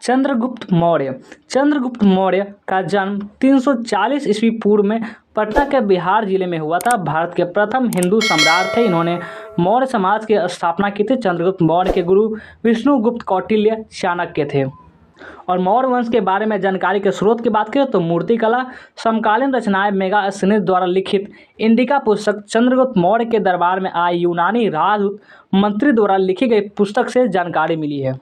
चंद्रगुप्त मौर्य का जन्म 340 ईस्वी पूर्व में पटना के बिहार जिले में हुआ था। भारत के प्रथम हिंदू सम्राट थे। इन्होंने मौर्य समाज की स्थापना की थी। चंद्रगुप्त मौर्य के गुरु विष्णुगुप्त कौटिल्य चाणक्य थे। और मौर्य वंश के बारे में जानकारी के स्रोत की बात करें तो मूर्तिकला, समकालीन रचनाएं, मेगास्थनीज द्वारा लिखित इंडिका पुस्तक, चंद्रगुप्त मौर्य के दरबार में आए यूनानी राजदूत मंत्री द्वारा लिखी गई पुस्तक से जानकारी मिली है।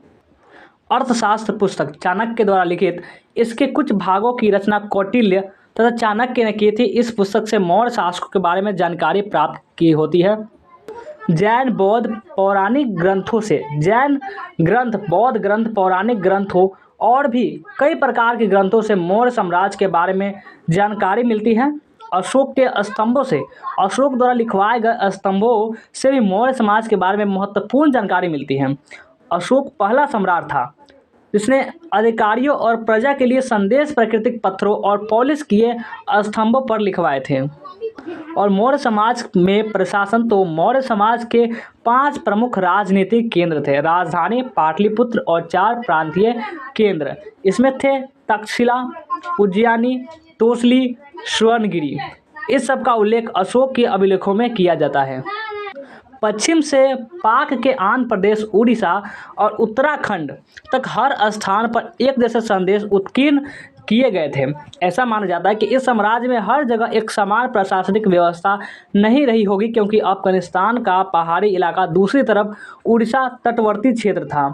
अर्थशास्त्र पुस्तक चाणक्य द्वारा लिखित, इसके कुछ भागों की रचना कौटिल्य तथा चाणक्य ने की थी। इस पुस्तक से मौर्य शासकों के बारे में जानकारी प्राप्त की होती है। जैन बौद्ध पौराणिक ग्रंथों से जैन ग्रंथ, बौद्ध ग्रंथ, पौराणिक ग्रंथों और भी कई प्रकार के ग्रंथों से मौर्य साम्राज्य के बारे में जानकारी मिलती है। अशोक के स्तंभों से, अशोक द्वारा लिखवाए गए स्तंभों से भी मौर्य समाज के बारे में महत्वपूर्ण जानकारी मिलती है। अशोक पहला सम्राट था जिसने अधिकारियों और प्रजा के लिए संदेश प्राकृतिक पत्थरों और पॉलिश किए स्तंभों पर लिखवाए थे। और मौर्य समाज में प्रशासन, तो मौर्य समाज के 5 प्रमुख राजनीतिक केंद्र थे। राजधानी पाटलिपुत्र और 4 प्रांतीय केंद्र इसमें थे, तक्षशिला, उज्जैनी, तोसली, स्वर्णगिरी। इस सब का उल्लेख अशोक के अभिलेखों में किया जाता है। पश्चिम से पाक के आंध्र प्रदेश, उड़ीसा और उत्तराखंड तक हर स्थान पर एक जैसे संदेश उत्कीर्ण किए गए थे। ऐसा माना जाता है कि इस साम्राज्य में हर जगह एक समान प्रशासनिक व्यवस्था नहीं रही होगी, क्योंकि अफगानिस्तान का पहाड़ी इलाका, दूसरी तरफ उड़ीसा तटवर्ती क्षेत्र था।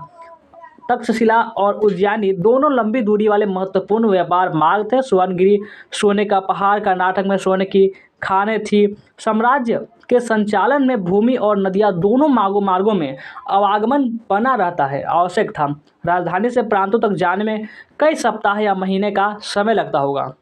तक्षशिला और उज्जैनी दोनों लंबी दूरी वाले महत्वपूर्ण व्यापार मार्ग थे। स्वर्णगिरी सोने का पहाड़, कर्नाटक में सोने की खानें थी। साम्राज्य के संचालन में भूमि और नदियां दोनों मार्गों में आवागमन बना रहता है आवश्यक था। राजधानी से प्रांतों तक जाने में कई सप्ताह या महीने का समय लगता होगा।